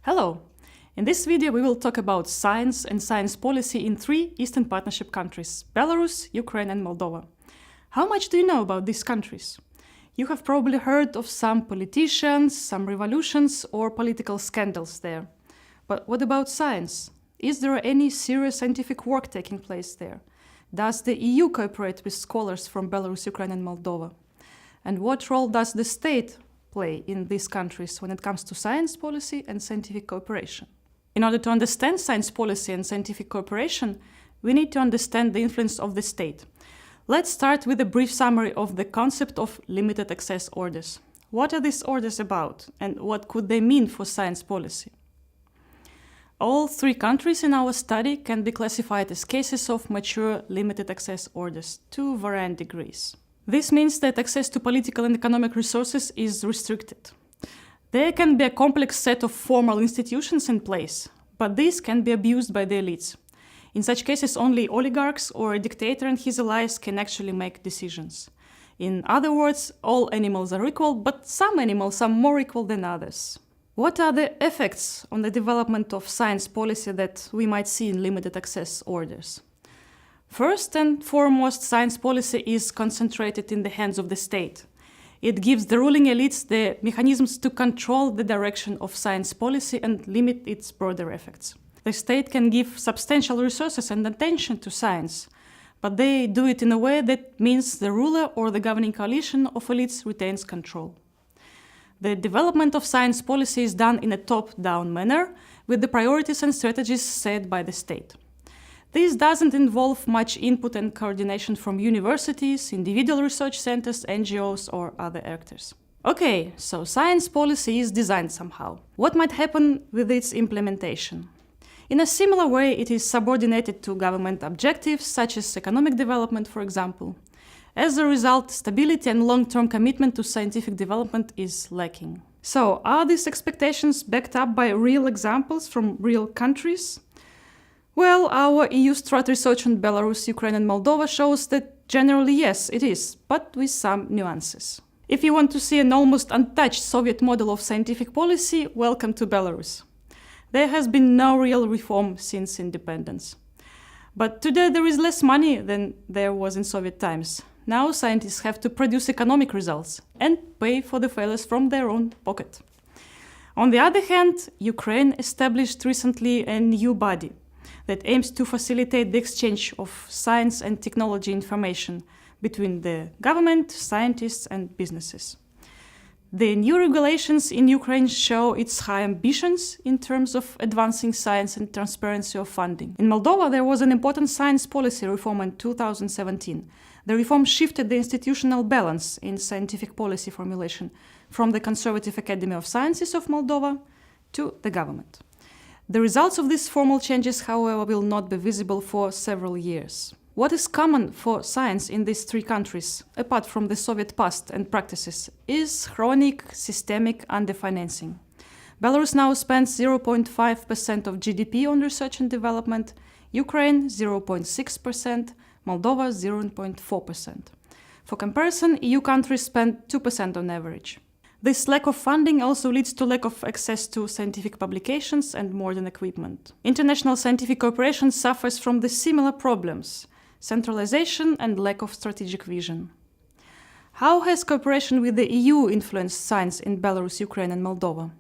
Hello! In this video we will talk about science and science policy in three Eastern Partnership countries: Belarus, Ukraine and Moldova. How much do you know about these countries? You have probably heard of some politicians, some revolutions or political scandals there. But what about science? Is there any serious scientific work taking place there? Does the EU cooperate with scholars from Belarus, Ukraine and Moldova? And what role does the state play in these countries when it comes to science policy and scientific cooperation? In order to understand science policy and scientific cooperation, we need to understand the influence of the state. Let's start with a brief summary of the concept of limited access orders. What are these orders about, and what could they mean for science policy? All three countries in our study can be classified as cases of mature limited access orders to varying degrees. This means that access to political and economic resources is restricted. There can be a complex set of formal institutions in place, but these can be abused by the elites. In such cases, only oligarchs or a dictator and his allies can actually make decisions. In other words, all animals are equal, but some animals are more equal than others. What are the effects on the development of science policy that we might see in limited access orders? First and foremost, science policy is concentrated in the hands of the state. It gives the ruling elites the mechanisms to control the direction of science policy and limit its broader effects. The state can give substantial resources and attention to science, but they do it in a way that means the ruler or the governing coalition of elites retains control. The development of science policy is done in a top-down manner, with the priorities and strategies set by the state. This doesn't involve much input and coordination from universities, individual research centers, NGOs, or other actors. Okay, so science policy is designed somehow. What might happen with its implementation? In a similar way, it is subordinated to government objectives, such as economic development, for example. As a result, stability and long-term commitment to scientific development is lacking. So, are these expectations backed up by real examples from real countries? Well, our EU-STRAT research on Belarus, Ukraine and Moldova shows that generally yes, it is, but with some nuances. If you want to see an almost untouched Soviet model of scientific policy, welcome to Belarus. There has been no real reform since independence. But today there is less money than there was in Soviet times. Now scientists have to produce economic results and pay for the failures from their own pocket. On the other hand, Ukraine established recently a new body that aims to facilitate the exchange of science and technology information between the government, scientists and businesses. The new regulations in Ukraine show its high ambitions in terms of advancing science and transparency of funding. In Moldova, there was an important science policy reform in 2017. The reform shifted the institutional balance in scientific policy formulation from the Conservative Academy of Sciences of Moldova to the government. The results of these formal changes, however, will not be visible for several years. What is common for science in these three countries, apart from the Soviet past and practices, is chronic, systemic underfinancing. Belarus now spends 0.5% of GDP on research and development, Ukraine 0.6%, Moldova 0.4%. For comparison, EU countries spend 2% on average. This lack of funding also leads to lack of access to scientific publications and modern equipment. International scientific cooperation suffers from the similar problems: centralization and lack of strategic vision. How has cooperation with the EU influenced science in Belarus, Ukraine and Moldova?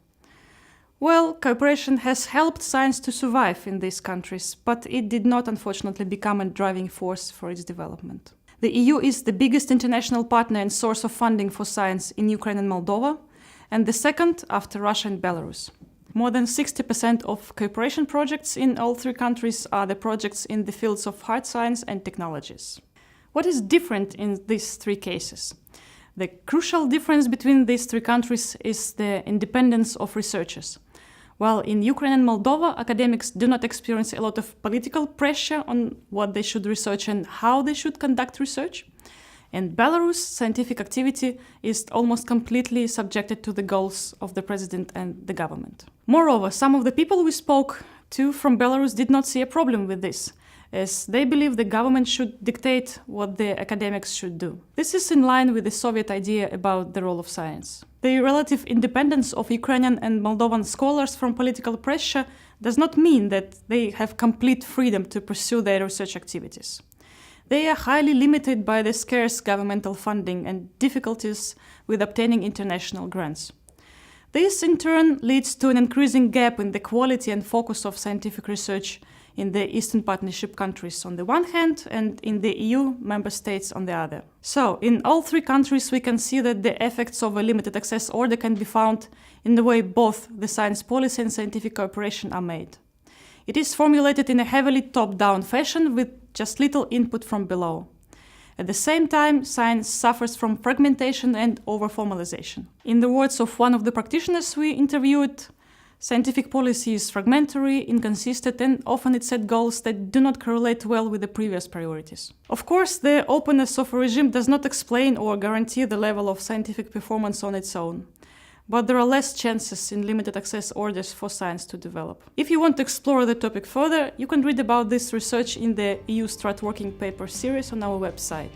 Well, cooperation has helped science to survive in these countries, but it did not unfortunately become a driving force for its development. The EU is the biggest international partner and source of funding for science in Ukraine and Moldova, and the second after Russia and Belarus. More than 60% of cooperation projects in all three countries are the projects in the fields of hard science and technologies. What is different in these three cases? The crucial difference between these three countries is the independence of researchers. While in Ukraine and Moldova, academics do not experience a lot of political pressure on what they should research and how they should conduct research, in Belarus, scientific activity is almost completely subjected to the goals of the president and the government. Moreover, some of the people we spoke to from Belarus did not see a problem with this, as they believe the government should dictate what the academics should do. This is in line with the Soviet idea about the role of science. The relative independence of Ukrainian and Moldovan scholars from political pressure does not mean that they have complete freedom to pursue their research activities. They are highly limited by the scarce governmental funding and difficulties with obtaining international grants. This, in turn, leads to an increasing gap in the quality and focus of scientific research in the Eastern Partnership countries on the one hand and in the EU member states on the other. So, in all three countries we can see that the effects of a limited access order can be found in the way both the science policy and scientific cooperation are made. It is formulated in a heavily top-down fashion with just little input from below. At the same time, science suffers from fragmentation and over-formalization. In the words of one of the practitioners we interviewed, scientific policy is fragmentary, inconsistent, and often it sets goals that do not correlate well with the previous priorities. Of course, the openness of a regime does not explain or guarantee the level of scientific performance on its own. But there are less chances in limited access orders for science to develop. If you want to explore the topic further, you can read about this research in the EU-STRAT working paper series on our website.